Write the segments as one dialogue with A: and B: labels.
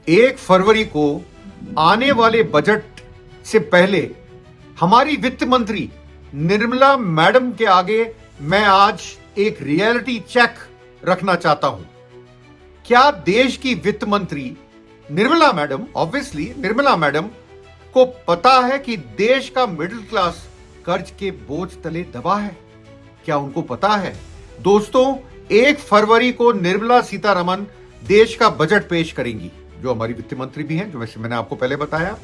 A: 1 फरवरी को आने वाले बजट से पहले हमारी वित्त मंत्री निर्मला मैडम के आगे मैं आज एक रियलिटी चेक रखना चाहता हूं। क्या देश की वित्त मंत्री Nirmala madam, obviously Nirmala madam को पता है कि देश का मिडिल क्लास कर्ज के बोझ तले दबा है? क्या उनको पता है? दोस्तों, 1 फरवरी को निर्मला सीतारमण देश का बजट पेश करेंगी, जो हमारी वित्त मंत्री भी हैं, जो वैसे मैंने आपको पहले बताया।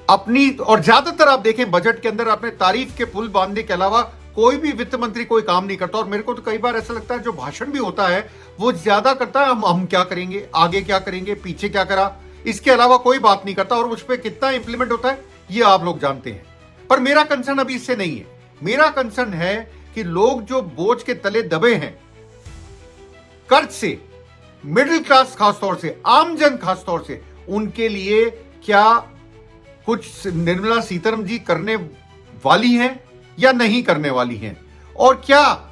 A: अपनी और ज्यादातर आप देखें बजट के अंदर अपने तारीफ के पुल बांधने के अलावा कोई भी वित्त मंत्री कोई काम नहीं करता। और मेरे को तो कई बार ऐसा लगता है जो भाषण भी होता है वो ज्यादा करता है हम क्या करेंगे, आगे क्या करेंगे, पीछे क्या करा, इसके अलावा कोई बात नहीं करता। और उस पर कितना इंप्लीमेंट होता है ये आप लोग जानते हैं। पर मेरा कंसर्न अभी इससे नहीं है। मेरा कंसर्न है कि लोग जो बोझ के तले दबे हैं कर्ज से, मिडिल क्लास खासतौर से, आमजन खासतौर से, उनके लिए क्या कुछ निर्मला सीतारमण जी करने वाली हैं या नहीं करने वाली हैं? और क्या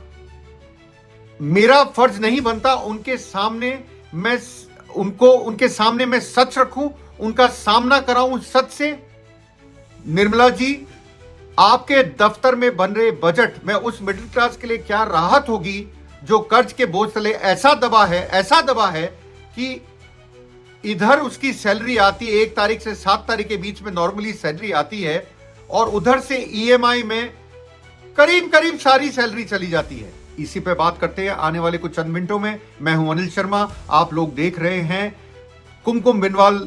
A: मेरा फर्ज नहीं बनता उनके सामने मैं सच रखूं, उनका सामना कराऊं सच से? निर्मला जी, आपके दफ्तर में बन रहे बजट में उस मिडिल क्लास के लिए क्या राहत होगी जो कर्ज के बोझ तले ऐसा दबा है कि इधर उसकी सैलरी आती है 1 तारीख से 7 तारीख के बीच में नॉर्मली सैलरी आती है, और उधर से ईएमआई में करीब सारी सैलरी चली जाती है। इसी पे बात करते हैं आने वाले कुछ चंद मिनटों में। मैं हूं अनिल शर्मा, आप लोग देख रहे हैं कुमकुम बिनवाल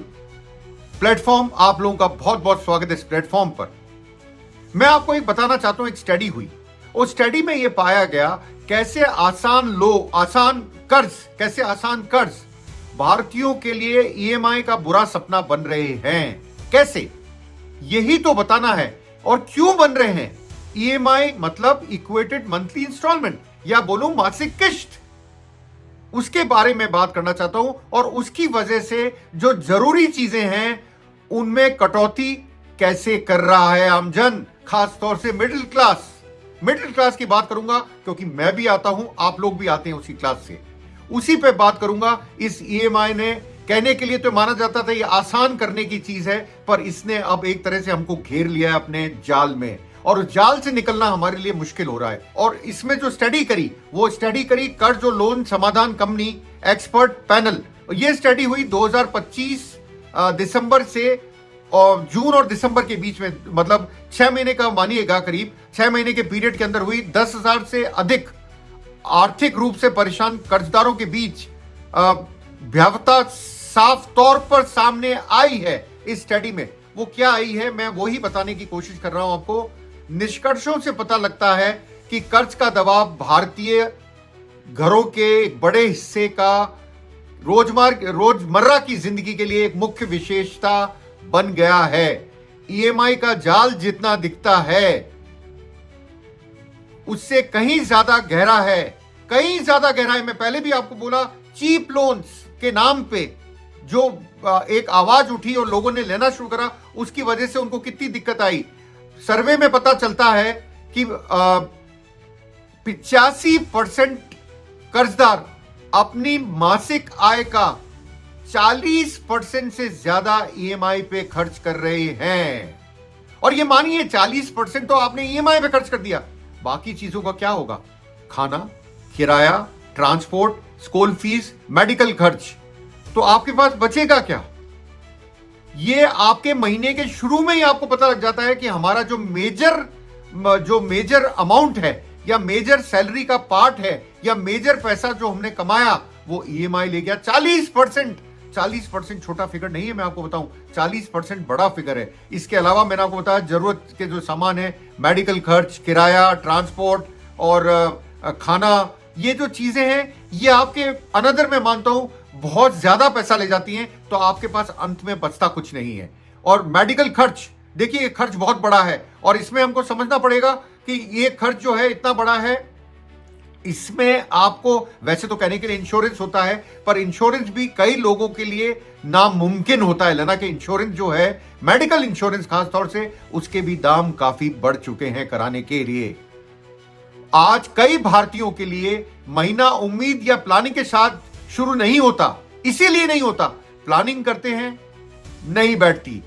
A: प्लेटफॉर्म। आप लोगों का बहुत बहुत स्वागत है इस प्लेटफॉर्म पर। मैं आपको एक बताना चाहता हूं, एक स्टडी हुई। उस स्टडी में यह पाया गया कैसे आसान कर्ज भारतीयों के लिए ईएमआई का बुरा सपना बन रहे हैं। कैसे, यही तो बताना है। और क्यों बन रहे हैं? ईएमआई मतलब इक्वेटेड मंथली इंस्टॉलमेंट, या बोलूं मासिक किश्त, उसके बारे में बात करना चाहता हूं। और उसकी वजह से जो जरूरी चीजें हैं उनमें कटौती कैसे कर रहा है आमजन, खासतौर से मिडिल क्लास की बात करूंगा, क्योंकि मैं भी आता हूं, आप लोग भी आते हैं उसी क्लास से। उसी पे बात करूंगा। इस ईएमआई ने, कहने के लिए तो माना जाता था ये आसान करने की चीज है, पर इसने अब एक तरह से हमको घेर लिया है अपने जाल में, और उस जाल से निकलना हमारे लिए मुश्किल हो रहा है। और इसमें जो स्टडी करी वो स्टडी करी कर्ज और लोन समाधान कंपनी एक्सपर्ट पैनल। ये स्टडी हुई 2025 दिसंबर से और जून और दिसंबर के बीच में, मतलब 6 महीने का मानिएगा, करीब 6 महीने के पीरियड के अंदर हुई। 10,000 से अधिक आर्थिक रूप से परेशान कर्जदारों के बीच भयावहता साफ तौर पर सामने आई है इस स्टडी में। वो क्या आई है मैं वही बताने की कोशिश कर रहा हूं आपको। निष्कर्षों से पता लगता है कि कर्ज का दबाव भारतीय घरों के एक बड़े हिस्से का रोजमर्रा की जिंदगी के लिए एक मुख्य विशेषता बन गया है। ईएमआई का जाल जितना दिखता है उससे कहीं ज्यादा गहरा है। मैं पहले भी आपको बोला, चीप लोन्स के नाम पे जो एक आवाज उठी और लोगों ने लेना शुरू करा, उसकी वजह से उनको कितनी दिक्कत आई। सर्वे में पता चलता है कि 85% कर्जदार अपनी मासिक आय का 40% से ज्यादा ईएमआई पे खर्च कर रहे हैं। और ये मानिए 40% तो आपने ईएमआई पे खर्च कर दिया, बाकी चीजों का क्या होगा? खाना, किराया, ट्रांसपोर्ट, स्कूल फीस, मेडिकल खर्च, तो आपके पास बचेगा क्या? ये आपके महीने के शुरू में ही आपको पता लग जाता है कि हमारा जो मेजर अमाउंट है, या मेजर सैलरी का पार्ट है, या मेजर पैसा जो हमने कमाया वो ईएमआई ले गया। 40% छोटा फिगर नहीं है, मैं आपको बताऊं, 40% बड़ा फिगर है। इसके अलावा मैंने आपको बताया जरूरत के जो सामान है, मेडिकल खर्च, किराया, ट्रांसपोर्ट और खाना, ये जो चीजें हैं ये आपके अनदर में मानता हूं बहुत ज्यादा पैसा ले जाती हैं, तो आपके पास अंत में बचता कुछ नहीं है। और मेडिकल खर्च, देखिए खर्च बहुत बड़ा है, और इसमें हमको समझना पड़ेगा कि ये खर्च जो है इतना बड़ा है, इसमें आपको वैसे तो कहने के लिए इंश्योरेंस होता है, पर इंश्योरेंस भी कई लोगों के लिए नामुमकिन होता है लेना। कि इंश्योरेंस जो है, मेडिकल इंश्योरेंस खासतौर से, उसके भी दाम काफी बढ़ चुके हैं कराने के लिए। आज कई भारतीयों के लिए महीना उम्मीद या प्लानिंग के साथ शुरू नहीं होता। इसीलिए नहीं होता प्लानिंग करते हैं नहीं बैठती।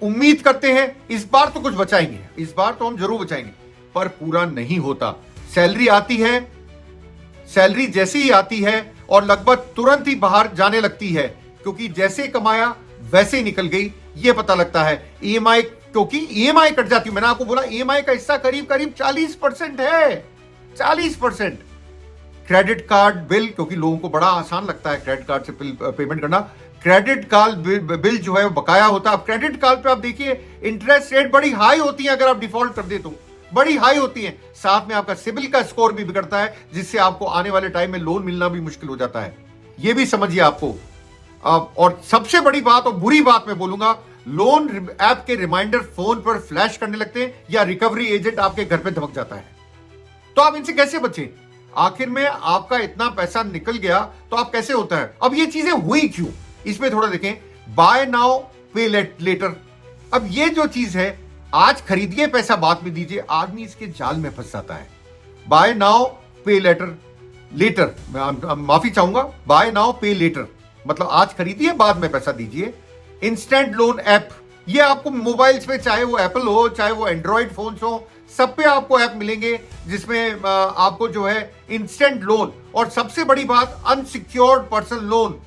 A: उम्मीद करते हैं इस बार तो कुछ बचाएंगे, इस बार तो हम जरूर बचाएंगे, पर पूरा नहीं होता। सैलरी आती है, सैलरी जैसे ही आती है और लगभग तुरंत ही बाहर जाने लगती है, क्योंकि जैसे कमाया वैसे ही निकल गई, ये पता लगता है। ईएमआई, क्योंकि ईएमआई कट जाती है, मैंने आपको बोला ईएमआई का हिस्सा करीब करीब 40% है, 40%। क्रेडिट कार्ड बिल, क्योंकि लोगों को बड़ा आसान लगता है क्रेडिट कार्ड से पेमेंट करना, क्रेडिट कार्ड बिल जो है वो बकाया होता है। अब क्रेडिट कार्ड पे आप देखिए इंटरेस्ट रेट बड़ी हाई होती है, अगर आप डिफॉल्ट कर दे तो बड़ी हाई होती है। साथ में आपका सिबिल का स्कोर भी बिगड़ता है, जिससे आपको आने वाले टाइम में लोन मिलना भी मुश्किल हो जाता है। ये भी समझिए आपको। और सबसे बड़ी बात और बुरी बात मैं बोलूंगा, लोन ऐप के रिमाइंडर फोन पर फ्लैश करने लगते हैं या रिकवरी एजेंट आपके घर पे धमक जाता है। तो आप इनसे कैसे बचें? आखिर में आपका इतना पैसा निकल गया तो आप कैसे होता है? अब ये चीजें हुई क्यों, इसमें थोड़ा देखें। बाय नाउ पे लेटर, अब ये जो चीज है, आज खरीदिए पैसा बाद में दीजिए, आदमी इसके जाल में फंस जाता है। बाय नाउ पे लेटर, मैं माफी चाहूंगा, बाय नाउ पे लेटर मतलब आज खरीदिए बाद में पैसा दीजिए। इंस्टेंट लोन ऐप, ये आपको मोबाइल्स पे, चाहे वो एप्पल हो चाहे वो एंड्रॉइड फोन हो, सब पे आपको ऐप मिलेंगे जिसमें आपको जो है इंस्टेंट लोन, और सबसे बड़ी बात अनसिक्योर्ड पर्सनल लोन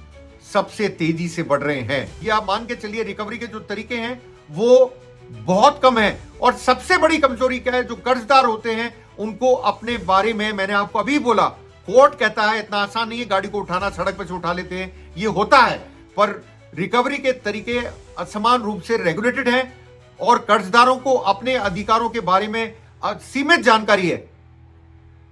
A: सबसे तेजी से बढ़ रहे हैं। ये आप मान के चलिए रिकवरी के जो तरीके हैं वो बहुत कम है। और सबसे बड़ी कमजोरी क्या है, जो कर्जदार होते हैं उनको अपने बारे में, मैंने आपको अभी बोला, कोर्ट कहता है इतना आसान नहीं है गाड़ी को उठाना, सड़क पर से उठा लेते हैं, ये होता है, पर रिकवरी के तरीके असमान रूप से रेगुलेटेड हैं और कर्जदारों को अपने अधिकारों के बारे में सीमित जानकारी है।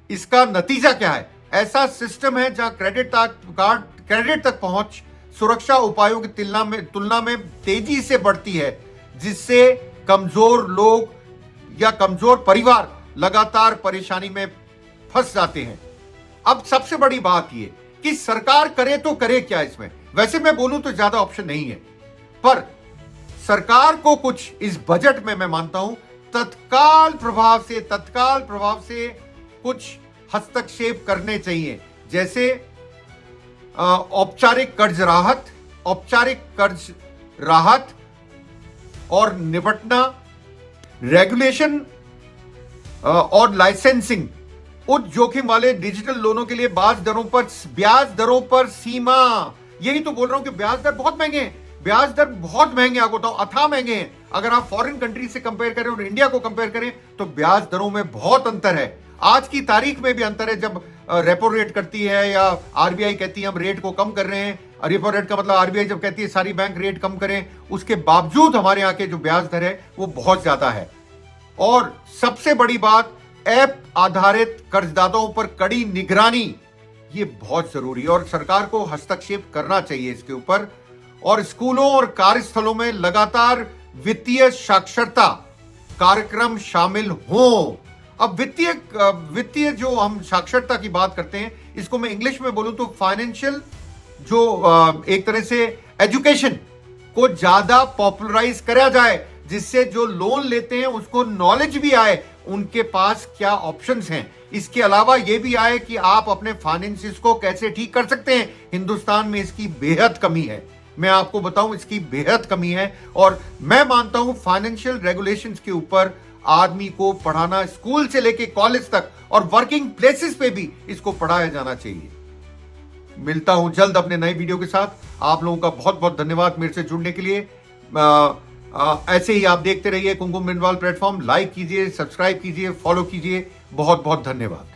A: इसका नतीजा क्या है? ऐसा सिस्टम है जहां क्रेडिट तक पहुंच सुरक्षा उपायों की तुलना में तेजी से बढ़ती है, जिससे कमजोर लोग या कमजोर परिवार लगातार परेशानी में फंस जाते हैं। अब सबसे बड़ी बात यह कि सरकार करे तो करे क्या इसमें? वैसे मैं बोलूं तो ज्यादा ऑप्शन नहीं है, पर सरकार को कुछ इस बजट में मैं मानता हूं तत्काल प्रभाव से कुछ हस्तक्षेप करने चाहिए, जैसे औपचारिक कर्ज राहत और निपटना, रेगुलेशन और लाइसेंसिंग, उच्च जोखिम वाले डिजिटल लोनों के लिए ब्याज दरों पर सीमा। यही तो बोल रहा हूं कि ब्याज दर बहुत महंगे हैं, ब्याज दर बहुत महंगे, आपको बताऊं अथाह महंगे हैं। अगर आप फॉरेन कंट्री से कंपेयर करें और इंडिया को कंपेयर करें तो ब्याज दरों में बहुत अंतर है। आज की तारीख में भी अंतर है, जब रेपो रेट करती है या आरबीआई कहती है हम रेट को कम कर रहे हैं, रेपो रेट का मतलब आरबीआई जब कहती है सारी बैंक रेट कम करें, उसके बावजूद हमारे यहाँ के जो ब्याज दर है वो बहुत ज्यादा है। और सबसे बड़ी बात, ऐप आधारित कर्जदाताओं पर कड़ी निगरानी, ये बहुत जरूरी है और सरकार को हस्तक्षेप करना चाहिए इसके ऊपर। और स्कूलों और कार्यस्थलों में लगातार वित्तीय साक्षरता कार्यक्रम शामिल हों। अब वित्तीय जो हम साक्षरता की बात करते हैं, इसको मैं इंग्लिश में बोलूं तो फाइनेंशियल, जो एक तरह से एजुकेशन को ज्यादा पॉपुलराइज करा जाए, जिससे जो लोन लेते हैं उसको नॉलेज भी आए उनके पास क्या ऑप्शंस हैं। इसके अलावा यह भी आए कि आप अपने फाइनेंसिस को कैसे ठीक कर सकते हैं। हिंदुस्तान में इसकी बेहद कमी है, मैं आपको बताऊं इसकी बेहद कमी है। और मैं मानता हूं फाइनेंशियल रेगुलेशंस के ऊपर आदमी को पढ़ाना, स्कूल से लेके कॉलेज तक और वर्किंग प्लेसेस पे भी इसको पढ़ाया जाना चाहिए। मिलता हूं जल्द अपने नए वीडियो के साथ। आप लोगों का बहुत बहुत धन्यवाद मेरे से जुड़ने के लिए। ऐसे ही आप देखते रहिए कुमकुम बिंदवाल प्लेटफॉर्म। लाइक कीजिए, सब्सक्राइब कीजिए, फॉलो कीजिए। बहुत बहुत धन्यवाद।